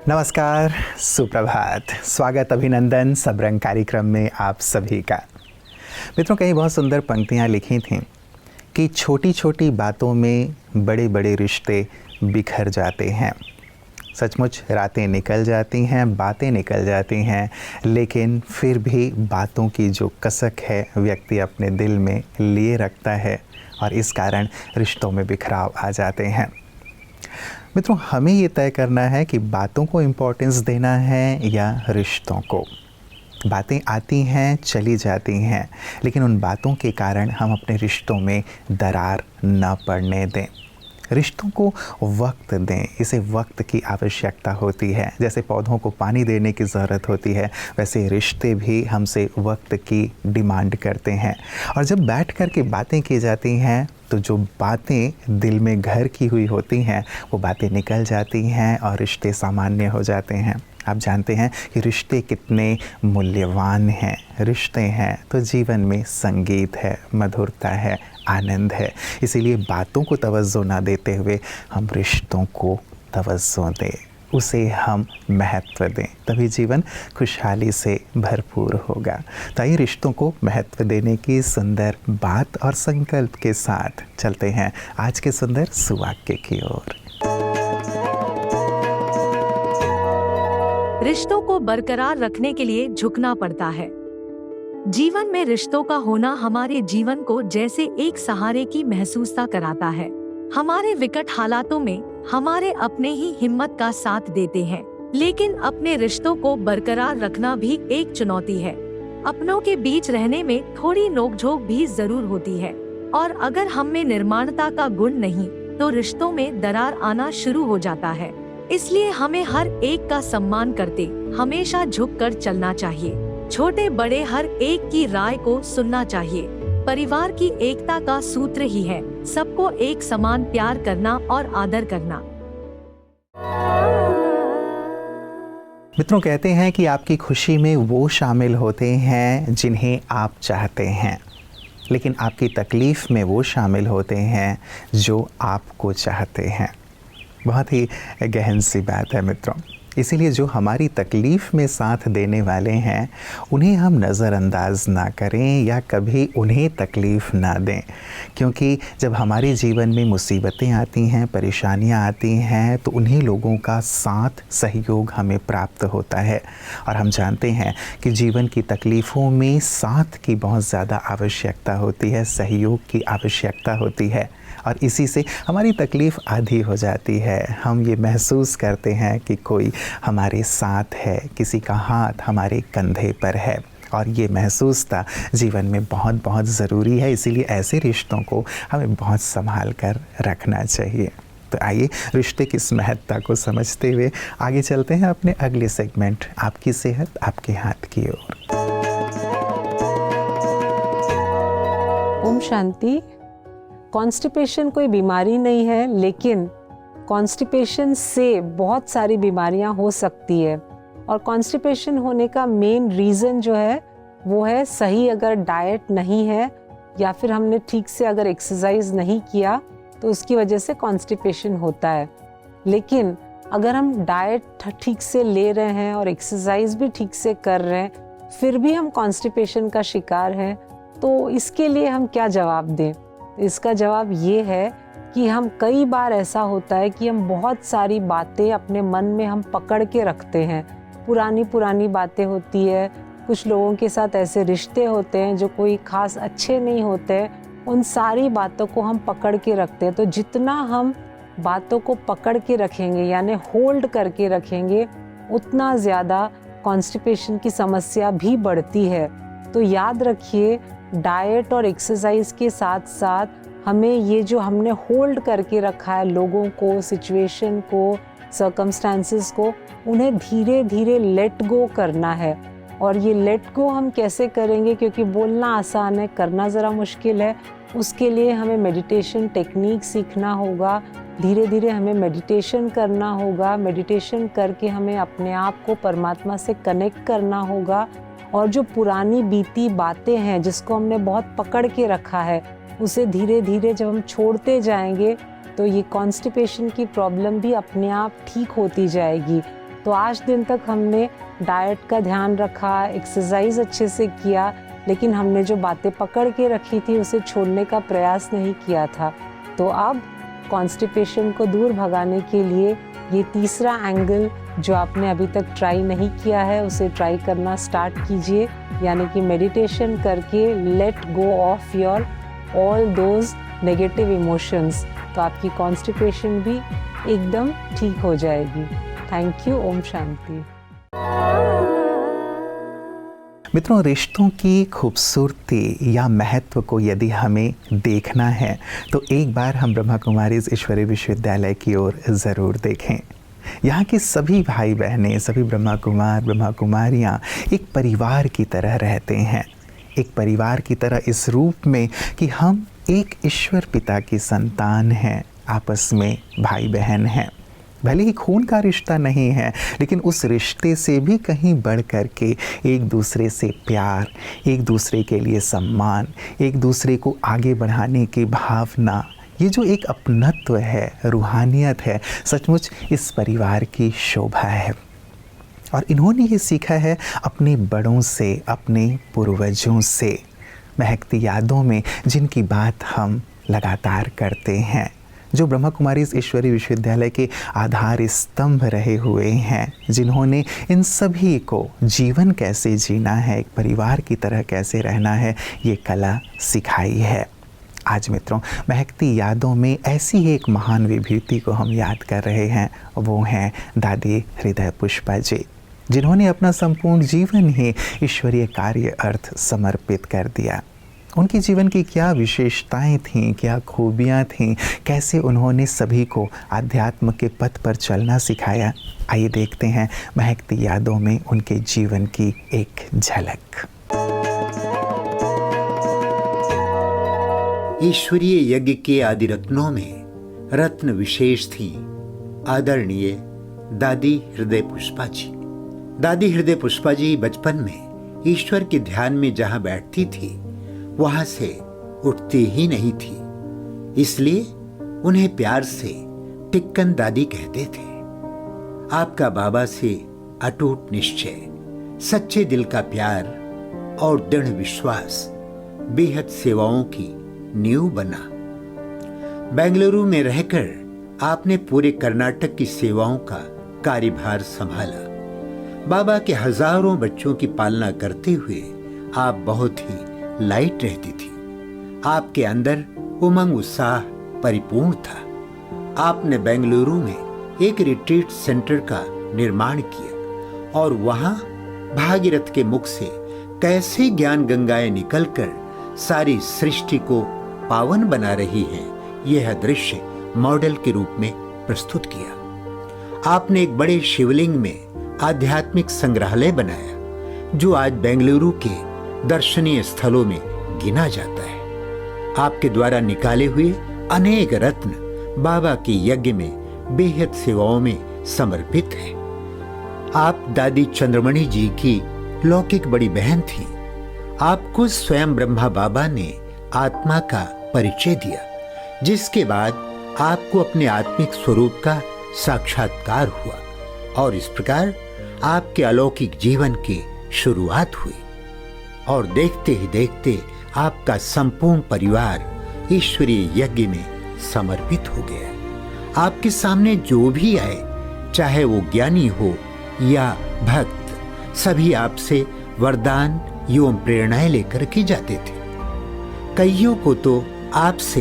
नमस्कार, सुप्रभात, स्वागत, अभिनंदन सबरंग कार्यक्रम में आप सभी का। मित्रों, कई बहुत सुंदर पंक्तियाँ लिखी थीं कि छोटी छोटी बातों में बड़े बड़े रिश्ते बिखर जाते हैं। सचमुच रातें निकल जाती हैं, बातें निकल जाती हैं, लेकिन फिर भी बातों की जो कसक है व्यक्ति अपने दिल में लिए रखता है और इस कारण रिश्तों में बिखराव आ जाते हैं। मित्रों, हमें ये तय करना है कि बातों को इम्पोर्टेंस देना है या रिश्तों को। बातें आती हैं, चली जाती हैं, लेकिन उन बातों के कारण हम अपने रिश्तों में दरार न पड़ने दें। रिश्तों को वक्त दें, इसे वक्त की आवश्यकता होती है। जैसे पौधों को पानी देने की ज़रूरत होती है, वैसे रिश्ते भी हमसे वक्त की डिमांड करते हैं। और जब बैठ कर के बातें की जाती हैं तो जो बातें दिल में घर की हुई होती हैं वो बातें निकल जाती हैं और रिश्ते सामान्य हो जाते हैं। आप जानते हैं कि रिश्ते कितने मूल्यवान हैं। रिश्ते हैं तो जीवन में संगीत है, मधुरता है, आनंद है। इसीलिए बातों को तवज्जो ना देते हुए हम रिश्तों को तवज्जो दें, उसे हम महत्व दें, तभी जीवन खुशहाली से भरपूर होगा। ताकि रिश्तों को महत्व देने की सुंदर बात और संकल्प के साथ चलते हैं आज के सुंदर सुवाक्य की ओर। रिश्तों को बरकरार रखने के लिए झुकना पड़ता है। जीवन में रिश्तों का होना हमारे जीवन को जैसे एक सहारे की महसूसता कराता है। हमारे विकट हालातों में हमारे अपने ही हिम्मत का साथ देते हैं, लेकिन अपने रिश्तों को बरकरार रखना भी एक चुनौती है। अपनों के बीच रहने में थोड़ी नोकझोंक भी जरूर होती है, और अगर हम में निर्माणता का गुण नहीं तो रिश्तों में दरार आना शुरू हो जाता है। इसलिए हमें हर एक का सम्मान करते हमेशा झुककर चलना चाहिए। छोटे बड़े हर एक की राय को सुनना चाहिए। परिवार की एकता का सूत्र ही है सबको एक समान प्यार करना और आदर करना। मित्रों, कहते हैं कि आपकी खुशी में वो शामिल होते हैं जिन्हें आप चाहते हैं, लेकिन आपकी तकलीफ में वो शामिल होते हैं जो आपको चाहते हैं। बहुत ही गहन सी बात है मित्रों। इसीलिए जो हमारी तकलीफ़ में साथ देने वाले हैं उन्हें हम नज़रअंदाज ना करें या कभी उन्हें तकलीफ़ ना दें, क्योंकि जब हमारे जीवन में मुसीबतें आती हैं, परेशानियां आती हैं, तो उन्हीं लोगों का साथ सहयोग हमें प्राप्त होता है। और हम जानते हैं कि जीवन की तकलीफ़ों में साथ की बहुत ज़्यादा आवश्यकता होती है, सहयोग की आवश्यकता होती है, और इसी से हमारी तकलीफ़ आधी हो जाती है। हम ये महसूस करते हैं कि कोई हमारे साथ है, किसी का हाथ हमारे कंधे पर है, और ये महसूसता जीवन में बहुत बहुत ज़रूरी है। इसीलिए ऐसे रिश्तों को हमें बहुत संभाल कर रखना चाहिए। तो आइए रिश्ते की इस महत्ता को समझते हुए आगे चलते हैं अपने अगले सेगमेंट, आपकी सेहत आपके हाथ की ओर। ओम शांति। कॉन्स्टिपेशन कोई बीमारी नहीं है, लेकिन कॉन्स्टिपेशन से बहुत सारी बीमारियां हो सकती है। और कॉन्स्टिपेशन होने का मेन रीज़न जो है वो है सही अगर डाइट नहीं है या फिर हमने ठीक से अगर एक्सरसाइज नहीं किया तो उसकी वजह से कॉन्स्टिपेशन होता है। लेकिन अगर हम डाइट ठीक से ले रहे हैं और एक्सरसाइज भी ठीक से कर रहे हैं फिर भी हम कॉन्स्टिपेशन का शिकार हैं, तो इसके लिए हम क्या जवाब दें? इसका जवाब ये है कि हम कई बार ऐसा होता है कि हम बहुत सारी बातें अपने मन में हम पकड़ के रखते हैं। पुरानी पुरानी बातें होती है, कुछ लोगों के साथ ऐसे रिश्ते होते हैं जो कोई खास अच्छे नहीं होते हैं, उन सारी बातों को हम पकड़ के रखते हैं। तो जितना हम बातों को पकड़ के रखेंगे यानी होल्ड करके रखेंगे, उतना ज़्यादा कॉन्स्टिपेशन की समस्या भी बढ़ती है। तो याद रखिए, डाइट और एक्सरसाइज के साथ साथ हमें ये जो हमने होल्ड करके रखा है लोगों को, सिचुएशन को, सर्कमस्टांसेस को, उन्हें धीरे धीरे लेट गो करना है। और ये लेट गो हम कैसे करेंगे, क्योंकि बोलना आसान है, करना ज़रा मुश्किल है। उसके लिए हमें मेडिटेशन टेक्निक सीखना होगा। धीरे धीरे हमें मेडिटेशन करना होगा। मेडिटेशन करके हमें अपने आप को परमात्मा से कनेक्ट करना होगा। और जो पुरानी बीती बातें हैं जिसको हमने बहुत पकड़ के रखा है, उसे धीरे धीरे जब हम छोड़ते जाएंगे तो ये कॉन्स्टिपेशन की प्रॉब्लम भी अपने आप ठीक होती जाएगी। तो आज दिन तक हमने डाइट का ध्यान रखा, एक्सरसाइज अच्छे से किया, लेकिन हमने जो बातें पकड़ के रखी थी उसे छोड़ने का प्रयास नहीं किया था। तो अब कॉन्स्टिपेशन को दूर भगाने के लिए ये तीसरा एंगल जो आपने अभी तक ट्राई नहीं किया है उसे ट्राई करना स्टार्ट कीजिए, यानी कि मेडिटेशन करके let go of your all those negative emotions, तो आपकी कॉन्स्टिपेशन भी एकदम ठीक हो जाएगी। Thank you. ओम शांति। मित्रों, रिश्तों की खूबसूरती या महत्व को यदि हमें देखना है तो एक बार हम ब्रह्मा कुमारीज ईश्वरीय विश्वविद्यालय की ओर ज़रूर देखें। यहाँ की सभी भाई बहनें, सभी ब्रह्मा कुमार ब्रह्मा कुमारियाँ एक परिवार की तरह रहते हैं। एक परिवार की तरह इस रूप में कि हम एक ईश्वर पिता की संतान हैं, आपस में भाई बहन हैं। भले ही खून का रिश्ता नहीं है, लेकिन उस रिश्ते से भी कहीं बढ़ कर के एक दूसरे से प्यार, एक दूसरे के लिए सम्मान, एक दूसरे को आगे बढ़ाने की भावना, ये जो एक अपनत्व है, रूहानियत है, सचमुच इस परिवार की शोभा है। और इन्होंने ये सीखा है अपने बड़ों से, अपने पूर्वजों से, महकती यादों में जिनकी बात हम लगातार करते हैं, जो ब्रह्मा कुमारीज ईश्वरीय विश्वविद्यालय के आधार स्तंभ रहे हुए हैं, जिन्होंने इन सभी को जीवन कैसे जीना है, एक परिवार की तरह कैसे रहना है, ये कला सिखाई है। आज मित्रों, महकती यादों में ऐसी ही एक महान विभूति को हम याद कर रहे हैं। वो हैं दादी हृदय पुष्पा जी, जिन्होंने अपना संपूर्ण जीवन ही ईश्वरीय कार्य अर्थ समर्पित कर दिया। उनके जीवन की क्या विशेषताएं थीं, क्या खूबियां थीं, कैसे उन्होंने सभी को आध्यात्म के पथ पर चलना सिखाया, आइए देखते हैं महकती यादों में उनके जीवन की एक झलक। ईश्वरीय यज्ञ के आदि रत्नों में रत्न विशेष थी आदरणीय दादी हृदय पुष्पा जी। दादी हृदय पुष्पा जी बचपन में ईश्वर के ध्यान में जहां बैठती थी वहां से उठती ही नहीं थी, इसलिए उन्हें प्यार से टिक्कन दादी कहते थे। आपका बाबा से अटूट निश्चय, सच्चे दिल का प्यार और दृढ़ विश्वास बेहद सेवाओं की नींव बना। बेंगलुरु में रहकर आपने पूरे कर्नाटक की सेवाओं का कार्यभार संभाला। बाबा के हजारों बच्चों की पालना करते हुए आप बहुत ही लाइट रहती थी। आपके अंदर उमंग उत्साह परिपूर्ण था। आपने बेंगलुरु में एक रिट्रीट सेंटर का निर्माण किया और वहां भागीरथ के मुख से कैसे ज्ञान गंगाएं निकलकर सारी सृष्टि को पावन बना रही हैं, यह दृश्य मॉडल के रूप में प्रस्तुत किया। आपने एक बड़े शिवलिंग में आध्यात्मिक संग्रहालय बनाया जो आज बेंगलुरु के दर्शनीय स्थलों में गिना जाता है। आपके द्वारा निकाले हुए अनेक रत्न बाबा के यज्ञ में बेहद सेवाओं में समर्पित हैं। आप दादी चंद्रमणि जी की लौकिक बड़ी बहन थी। आपको स्वयं ब्रह्मा बाबा ने आत्मा का परिचय दिया, जिसके बाद आपको अपने आत्मिक स्वरूप का साक्षात्कार हुआ और इस प्रकार आपके अलौकिक जीवन की शुरुआत हुई। और देखते ही देखते आपका संपूर्ण परिवार ईश्वरीय यज्ञ में समर्पित हो गया। आपके सामने जो भी आए, चाहे वो ज्ञानी हो या भक्त, सभी आपसे वरदान एवं प्रेरणाएं लेकर के जाते थे। कईयों को तो आपसे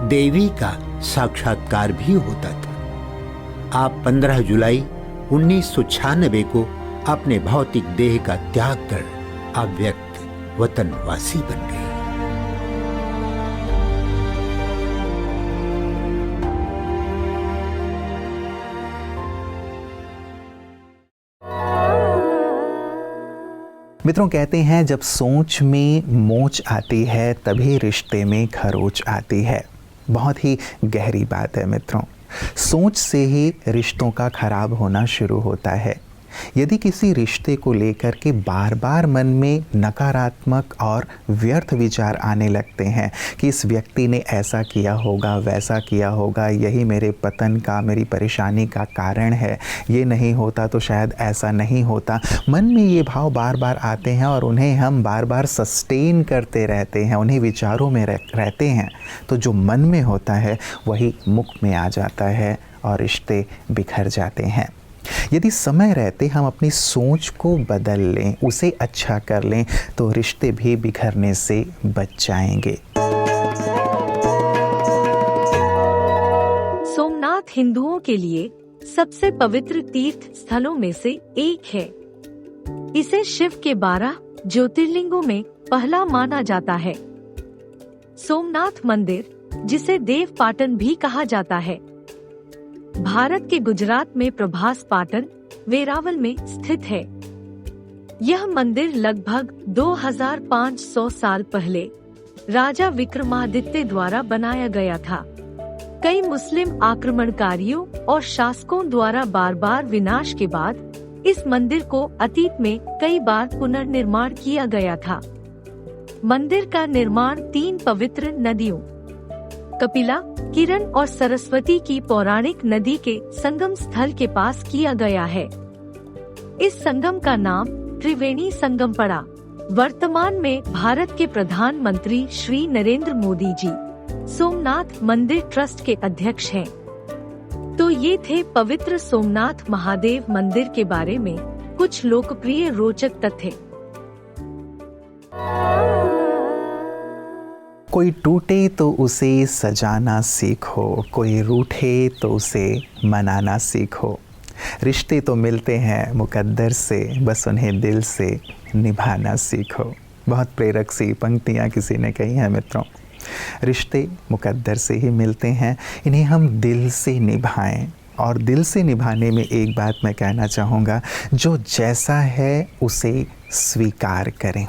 देवी का साक्षात्कार भी होता था। आप 15 जुलाई 1996 को अपने भौतिक देह का त्याग कर अव्यक्त वतनवासी बन गए। मित्रों, कहते हैं जब सोच में मोच आती है तभी रिश्ते में खरोच आती है। बहुत ही गहरी बात है मित्रों। सोच से ही रिश्तों का खराब होना शुरू होता है। यदि किसी रिश्ते को लेकर के बार बार मन में नकारात्मक और व्यर्थ विचार आने लगते हैं कि इस व्यक्ति ने ऐसा किया होगा, वैसा किया होगा, यही मेरे पतन का, मेरी परेशानी का कारण है, ये नहीं होता तो शायद ऐसा नहीं होता, मन में ये भाव बार बार आते हैं और उन्हें हम बार बार सस्टेन करते रहते हैं, उन्हीं विचारों में रहते हैं, तो जो मन में होता है वही मुख में आ जाता है और रिश्ते बिखर जाते हैं। यदि समय रहते हम अपनी सोच को बदल लें, उसे अच्छा कर लें, तो रिश्ते भी बिखरने से बच जाएंगे। सोमनाथ हिंदुओं के लिए सबसे पवित्र तीर्थ स्थलों में से एक है। इसे शिव के 12 ज्योतिर्लिंगों में पहला माना जाता है। सोमनाथ मंदिर, जिसे देवपाटन भी कहा जाता है, भारत के गुजरात में प्रभास पाटन, वेरावल में स्थित है। यह मंदिर लगभग 2500 साल पहले राजा विक्रमादित्य द्वारा बनाया गया था। कई मुस्लिम आक्रमणकारियों और शासकों द्वारा बार बार विनाश के बाद इस मंदिर को अतीत में कई बार पुनर्निर्माण किया गया था। मंदिर का निर्माण 3 पवित्र नदियों कपिला, किरण और सरस्वती की पौराणिक नदी के संगम स्थल के पास किया गया है। इस संगम का नाम त्रिवेणी संगम पड़ा। वर्तमान में भारत के प्रधानमंत्री श्री नरेंद्र मोदी जी सोमनाथ मंदिर ट्रस्ट के अध्यक्ष हैं। तो ये थे पवित्र सोमनाथ महादेव मंदिर के बारे में कुछ लोकप्रिय रोचक तथ्य। कोई टूटे तो उसे सजाना सीखो, कोई रूठे तो उसे मनाना सीखो। रिश्ते तो मिलते हैं मुकद्दर से, बस उन्हें दिल से निभाना सीखो। बहुत प्रेरक सी पंक्तियाँ किसी ने कही हैं मित्रों। रिश्ते मुकद्दर से ही मिलते हैं, इन्हें हम दिल से निभाएं। और दिल से निभाने में एक बात मैं कहना चाहूँगा, जो जैसा है उसे स्वीकार करें।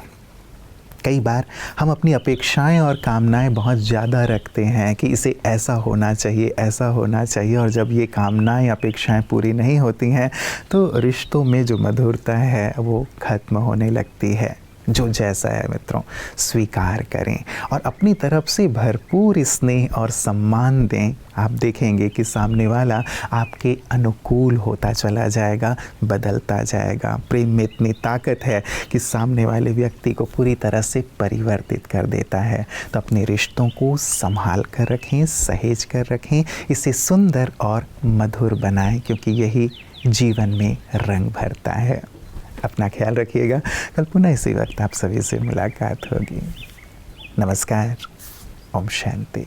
कई बार हम अपनी अपेक्षाएं और कामनाएं बहुत ज़्यादा रखते हैं कि इसे ऐसा होना चाहिए, ऐसा होना चाहिए, और जब ये कामनाएं, अपेक्षाएं पूरी नहीं होती हैं तो रिश्तों में जो मधुरता है वो ख़त्म होने लगती है। जो जैसा है मित्रों, स्वीकार करें और अपनी तरफ से भरपूर स्नेह और सम्मान दें। आप देखेंगे कि सामने वाला आपके अनुकूल होता चला जाएगा, बदलता जाएगा। प्रेम में इतनी ताकत है कि सामने वाले व्यक्ति को पूरी तरह से परिवर्तित कर देता है। तो अपने रिश्तों को संभाल कर रखें, सहेज कर रखें, इसे सुंदर और मधुर बनाएं, क्योंकि यही जीवन में रंग भरता है। अपना ख्याल रखिएगा। कल पुनः इसी वक्त आप सभी से मुलाकात होगी। नमस्कार। ओम शांति।